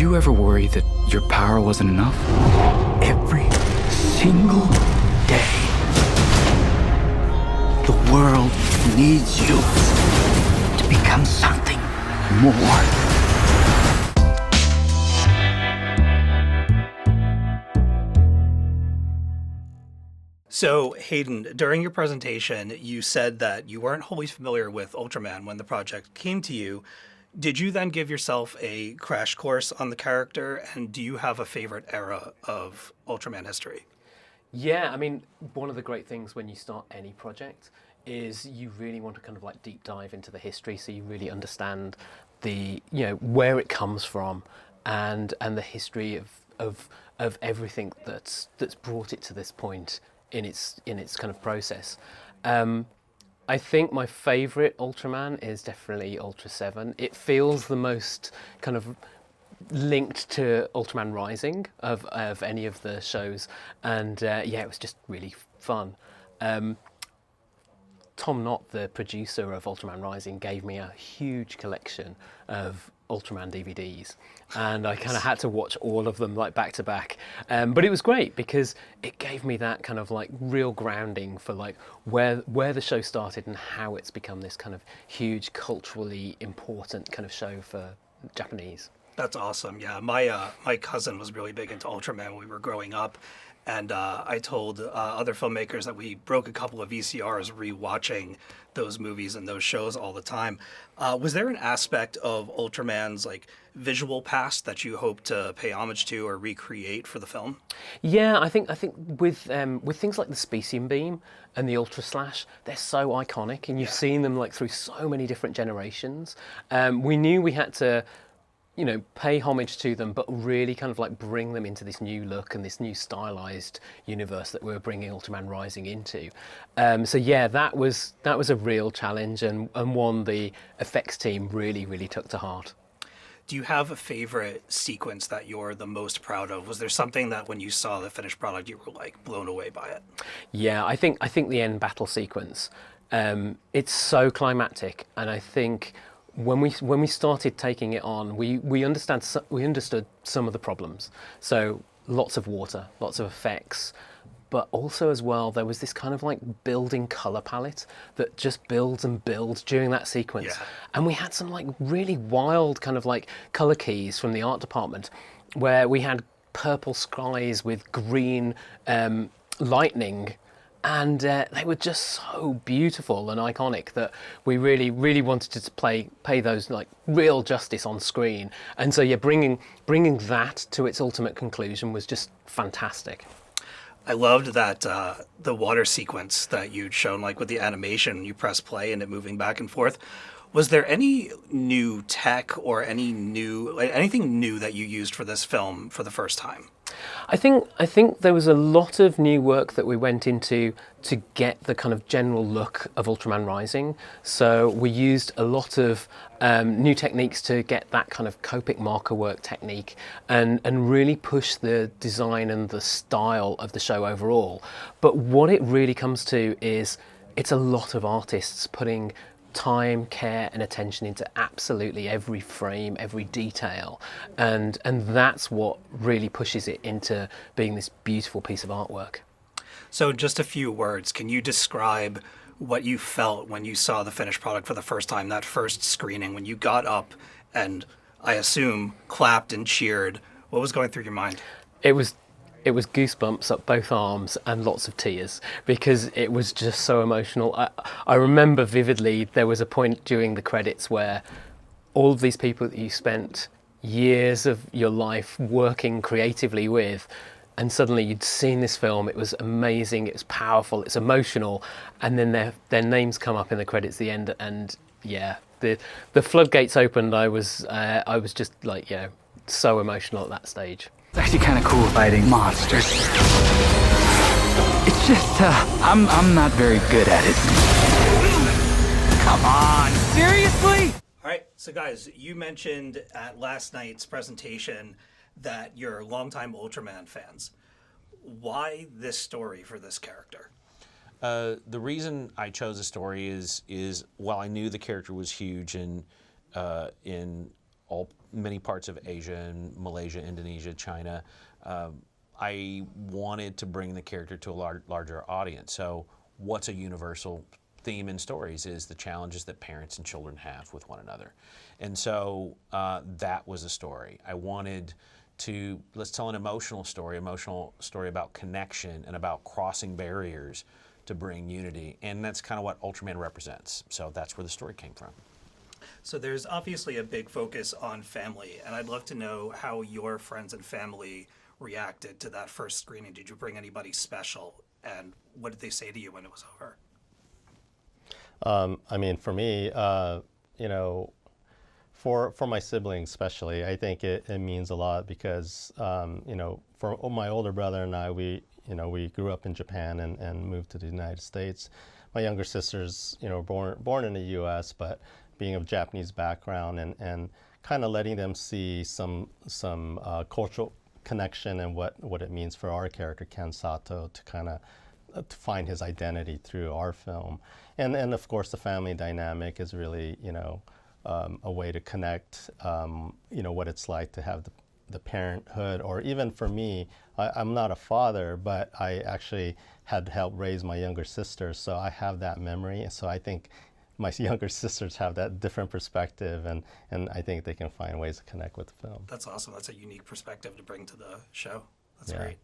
you ever worry that your power wasn't enough? Every single day, the world needs you to become something more. So, Hayden, during your presentation, you said that you weren't wholly familiar with Ultraman when the project came to you. Did you then give yourself a crash course on the character, and do you have a favorite era of Ultraman history? Yeah, I mean, one of the great things when you start any project is you really want to kind of like deep dive into the history, so you really understand the, where it comes from and the history of everything that's brought it to this point in its kind of process. I think my favourite Ultraman is definitely Ultra 7. It feels the most kind of linked to Ultraman Rising of any of the shows, and it was just really fun. Tom Knott, the producer of Ultraman Rising, gave me a huge collection of Ultraman DVDs, and I kind of had to watch all of them like back to back. But it was great because it gave me that kind of like real grounding for like where the show started and how it's become this kind of huge culturally important kind of show for Japanese. That's awesome. Yeah, my cousin was really big into Ultraman when we were growing up, and I told other filmmakers that we broke a couple of VCRs rewatching those movies and those shows all the time. Was there an aspect of Ultraman's like visual past that you hope to pay homage to or recreate for the film? Yeah, I think with things like the Specium Beam and the Ultra Slash, they're so iconic, and you've seen them like through so many different generations. We knew we had to pay homage to them, but really kind of like bring them into this new look and this new stylized universe that we were bringing Ultraman Rising into. That was a real challenge, and one the effects team really took to heart. Do you have a favorite sequence that you're the most proud of? Was there something that when you saw the finished product, you were like blown away by it? Yeah, I think the end battle sequence, it's so climactic, and I think when we started taking it on, we understood some of the problems. So lots of water, lots of effects, but also as well there was this kind of like building color palette that just builds and builds during that sequence. Yeah. And we had some like really wild kind of like color keys from the art department, where we had purple skies with green lightning. And they were just so beautiful and iconic that we really wanted to pay those like real justice on screen. And so bringing that to its ultimate conclusion was just fantastic. I loved that the water sequence that you'd shown, like with the animation, you press play and it moving back and forth. Was there any new tech or anything new that you used for this film for the first time? I think there was a lot of new work that we went into to get the kind of general look of Ultraman Rising. So we used a lot of new techniques to get that kind of Copic marker work technique and really push the design and the style of the show overall. But what it really comes to is it's a lot of artists putting time, care and attention into absolutely every frame, every detail, and that's what really pushes it into being this beautiful piece of artwork. So just a few words, can you describe what you felt when you saw the finished product for the first time, that first screening, when you got up and I assume clapped and cheered? What was going through your mind? It was goosebumps up both arms and lots of tears because it was just so emotional. I remember vividly there was a point during the credits where all of these people that you spent years of your life working creatively with, and suddenly you'd seen this film, it was amazing, it was powerful, it's emotional, and then their names come up in the credits at the end, and the floodgates opened. I was just like, so emotional at that stage. It's actually kind of cool fighting monsters. It's just, I'm not very good at it. Come on, seriously? All right, so guys, you mentioned at last night's presentation that you're longtime Ultraman fans. Why this story for this character? The reason I chose a story is while I knew the character was huge in many parts of Asia and Malaysia, Indonesia, China. I wanted to bring the character to a larger audience. So what's a universal theme in stories is the challenges that parents and children have with one another. And so that was a story. I wanted to, let's tell an emotional story about connection and about crossing barriers to bring unity. And that's kind of what Ultraman represents. So that's where the story came from. So there's obviously a big focus on family, and I'd love to know how your friends and family reacted to that first screening. Did you bring anybody special, and what did they say to you when it was over? I mean, for me, you know, for my siblings especially, I think it means a lot because, you know, for my older brother and I, we grew up in Japan and moved to the United States. My younger sister's, you know, born in the U.S., but being of Japanese background and kind of letting them see some cultural connection and what it means for our character, Ken Sato, to kind of to find his identity through our film. And of course, the family dynamic is really, you know, a way to connect, you know, what it's like to have the parenthood, or even for me, I'm not a father, but I actually had helped raise my younger sister, so I have that memory. So I think my younger sisters have that different perspective, and I think they can find ways to connect with the film. That's awesome. That's a unique perspective to bring to the show. That's great.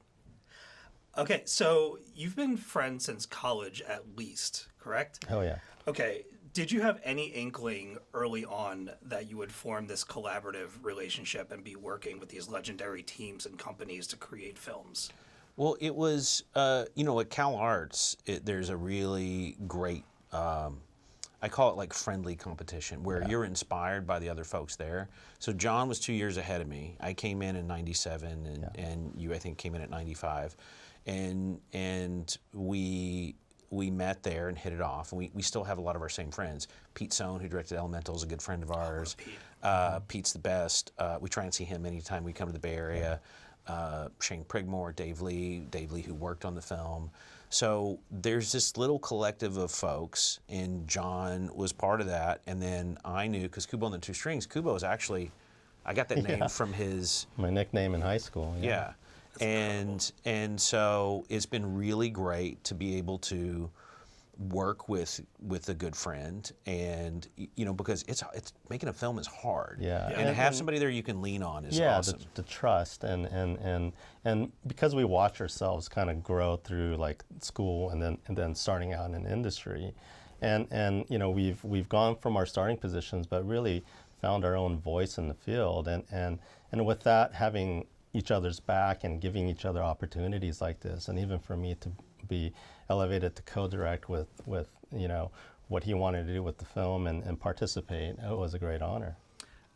Okay, so you've been friends since college at least, correct? Oh, yeah. Okay, did you have any inkling early on that you would form this collaborative relationship and be working with these legendary teams and companies to create films? Well, it was, you know, at Cal Arts, there's a really great, I call it like friendly competition, where you're inspired by the other folks there. So John was 2 years ahead of me. I came in 97, and you, I think, came in at 95. And we met there and hit it off. And we still have a lot of our same friends. Pete Sohn, who directed Elemental, is a good friend of ours. Pete's the best. We try and see him anytime we come to the Bay Area. Shane Prigmore, Dave Lee, who worked on the film. So there's this little collective of folks, and John was part of that. And then I knew, because Kubo and the Two Strings, Kubo is actually, I got that name from his... My nickname in high school. Yeah. And so it's been really great to be able to work with a good friend, and you know, because it's making a film is hard. And to have somebody there you can lean on is awesome. the trust and because we watch ourselves kind of grow through like school and then starting out in industry, and you know, we've gone from our starting positions but really found our own voice in the field, and with that, having each other's back and giving each other opportunities like this, and even for me to be elevated to co-direct with you know, what he wanted to do with the film and participate, it was a great honor.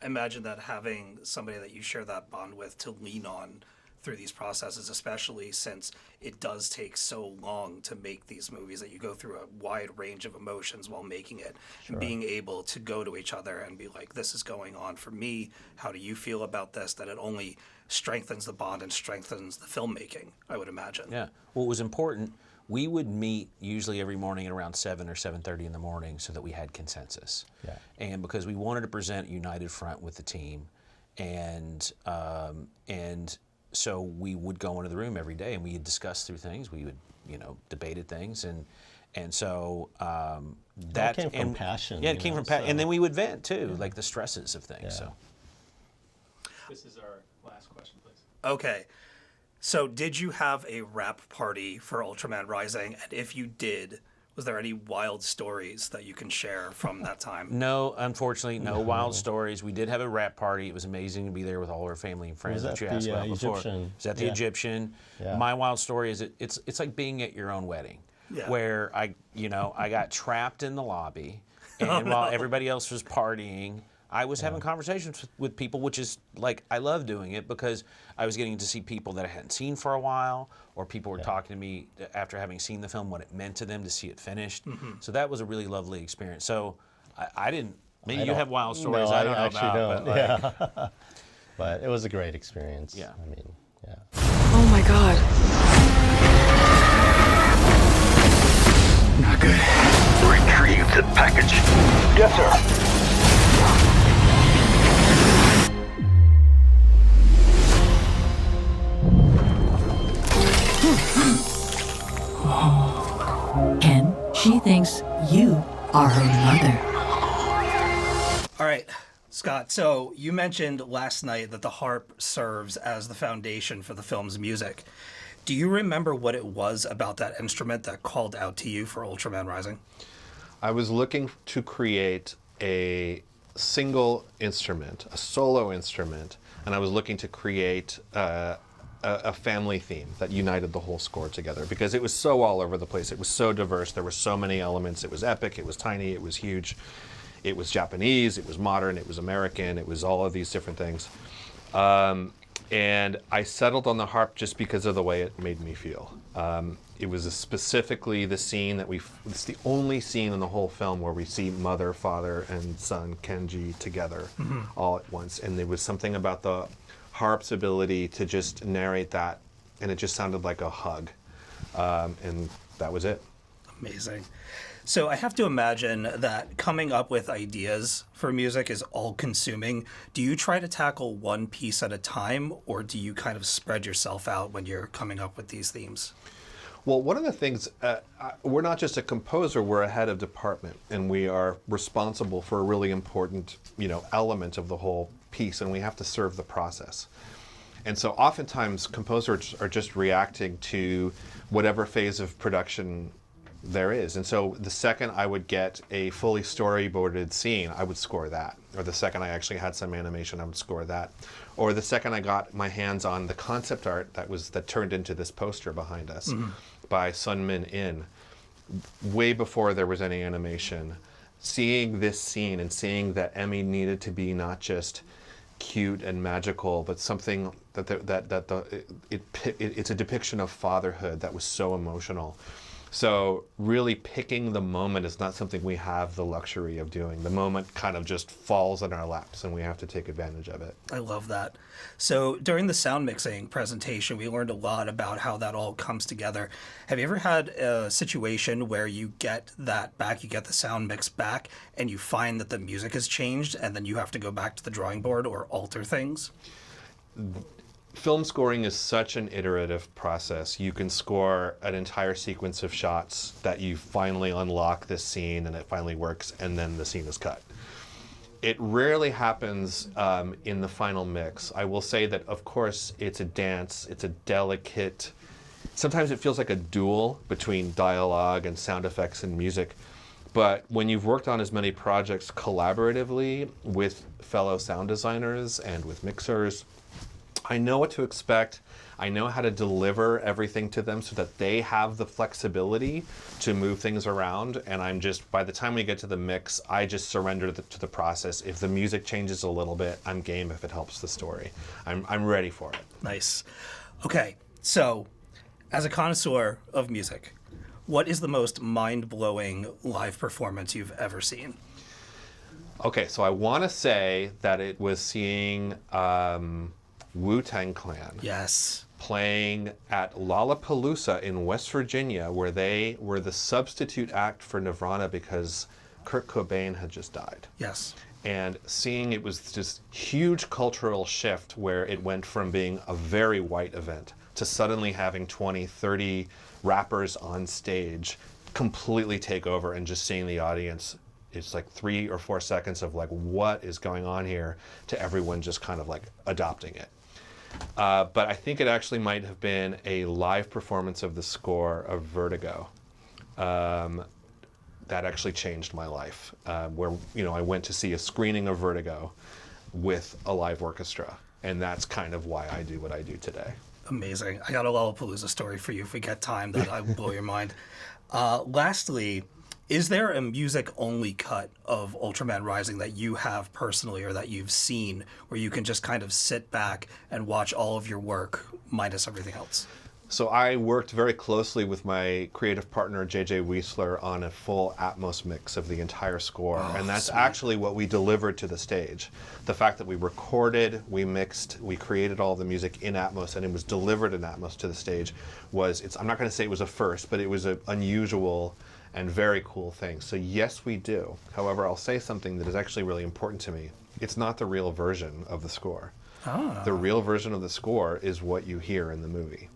I imagine that having somebody that you share that bond with to lean on through these processes, especially since it does take so long to make these movies, that you go through a wide range of emotions while making it, and being able to go to each other and be like, this is going on for me, how do you feel about this, that it only strengthens the bond and strengthens the filmmaking, I would imagine. Yeah. Well, it was important. We would meet usually every morning at around 7 or 7:30 in the morning so that we had consensus. And because we wanted to present a united front with the team, and so we would go into the room every day and we would discuss through things. We would, you know, debated things, and so that came from passion. Yeah, it came from passion, and then we would vent too, like the stresses of things. So This is our last question, please. Okay. So did you have a wrap party for Ultraman Rising? And if you did, was there any wild stories that you can share from that time? No, unfortunately, no wild stories. We did have a wrap party. It was amazing to be there with all our family and friends that you asked about before. It was at the Egyptian. My wild story is it's like being at your own wedding, where I got trapped in the lobby, and while everybody else was partying, I was having conversations with people, which is like, I love doing it because I was getting to see people that I hadn't seen for a while, or people were talking to me after having seen the film, what it meant to them to see it finished. So that was a really lovely experience. So I didn't, maybe you have wild stories I don't know about. But, like, but it was a great experience. Yeah. I mean, Oh my God. Not good. Retrieve the package. Yes, sir. She thinks you are her mother. All right, Scott, so you mentioned last night that the harp serves as the foundation for the film's music. Do you remember what it was about that instrument that called out to you for Ultraman Rising? I was looking to create a single instrument, a solo instrument, and I was looking to create a family theme that united the whole score together because it was so all over the place. It was so diverse. There were so many elements. It was epic. It was tiny. It was huge. It was Japanese. It was modern. It was American. It was all of these different things. And I settled on the harp just because of the way it made me feel. It was specifically the scene that it's the only scene in the whole film where we see mother, father, and son Kenji together all at once. And there was something about the harp's ability to just narrate that, and it just sounded like a hug. And that was it. Amazing. So I have to imagine that coming up with ideas for music is all-consuming. Do you try to tackle one piece at a time, or do you kind of spread yourself out when you're coming up with these themes? Well, one of the things, we're not just a composer, we're a head of department, and we are responsible for a really important, element of the whole piece, and we have to serve the process. And so oftentimes composers are just reacting to whatever phase of production there is. And so the second I would get a fully storyboarded scene, I would score that. Or the second I actually had some animation, I would score that. Or the second I got my hands on the concept art that turned into this poster behind us by Sun Min In, way before there was any animation, seeing this scene and seeing that Emmy needed to be not just cute and magical, but something it's a depiction of fatherhood that was so emotional. So really picking the moment is not something we have the luxury of doing. The moment kind of just falls in our laps and we have to take advantage of it. I love that. So during the sound mixing presentation, we learned a lot about how that all comes together. Have you ever had a situation where you get that back, you get the sound mix back, and you find that the music has changed and then you have to go back to the drawing board or alter things? Film scoring is such an iterative process. You can score an entire sequence of shots that you finally unlock this scene and it finally works, and then the scene is cut. It rarely happens in the final mix. I will say that, of course, it's a dance, it's a delicate, sometimes it feels like a duel between dialogue and sound effects and music. But when you've worked on as many projects collaboratively with fellow sound designers and with mixers, I know what to expect. I know how to deliver everything to them so that they have the flexibility to move things around. And by the time we get to the mix, I just surrender to the process. If the music changes a little bit, I'm game if it helps the story. I'm ready for it. Nice. Okay, so as a connoisseur of music, what is the most mind-blowing live performance you've ever seen? Okay, so I want to say that it was seeing Wu-Tang Clan. Yes. Playing at Lollapalooza in West Virginia, where they were the substitute act for Nirvana because Kurt Cobain had just died. Yes. And seeing it was just huge cultural shift where it went from being a very white event to suddenly having 20, 30 rappers on stage completely take over, and just seeing the audience, it's like 3 or 4 seconds of like, what is going on here, to everyone just kind of like adopting it. But I think it actually might have been a live performance of the score of Vertigo that actually changed my life, where I went to see a screening of Vertigo with a live orchestra, and that's kind of why I do what I do today. Amazing. I got a Lollapalooza story for you if we get time that I will blow your mind. Lastly, is there a music-only cut of Ultraman Rising that you have personally or that you've seen where you can just kind of sit back and watch all of your work minus everything else? So I worked very closely with my creative partner, J.J. Wiesler, on a full Atmos mix of the entire score. And that's actually what we delivered to the stage. The fact that we recorded, we mixed, we created all the music in Atmos, and it was delivered in Atmos to the stage I'm not going to say it was a first, but it was an unusual and very cool thing. So yes, we do. However, I'll say something that is actually really important to me. It's not the real version of the score. The real version of the score is what you hear in the movie.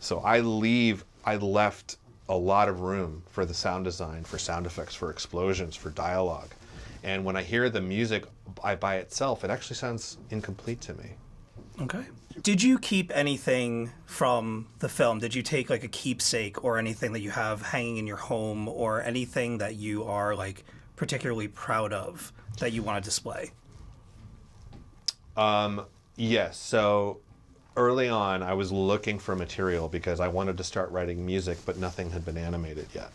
So I left a lot of room for the sound design, for sound effects, for explosions, for dialogue. And when I hear the music by itself, it actually sounds incomplete to me. Okay. Did you keep anything from the film? Did you take like a keepsake or anything that you have hanging in your home, or anything that you are like particularly proud of that you want to display? Yes. So early on, I was looking for material because I wanted to start writing music, but nothing had been animated yet.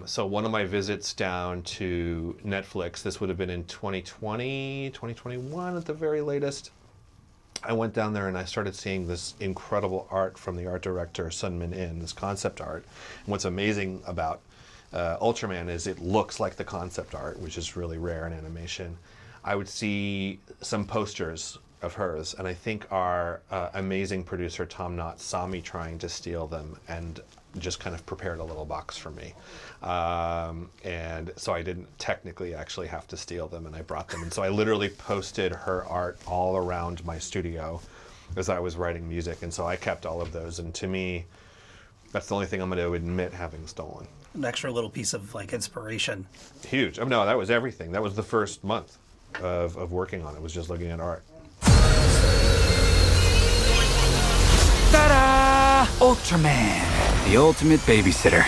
So one of my visits down to Netflix, this would have been in 2020, 2021 at the very latest. I went down there and I started seeing this incredible art from the art director, Sun Min In, this concept art. And what's amazing about Ultraman is it looks like the concept art, which is really rare in animation. I would see some posters of hers, and I think our amazing producer, Tom Knott, saw me trying to steal them and just kind of prepared a little box for me. And so I didn't technically actually have to steal them, and I brought them. And so I literally posted her art all around my studio as I was writing music. And so I kept all of those. And to me, that's the only thing I'm going to admit having stolen. An extra little piece of like inspiration. Huge. Oh, no, that was everything. That was the first month of working on it, was just looking at art. Ta-da! Ultraman, the ultimate babysitter.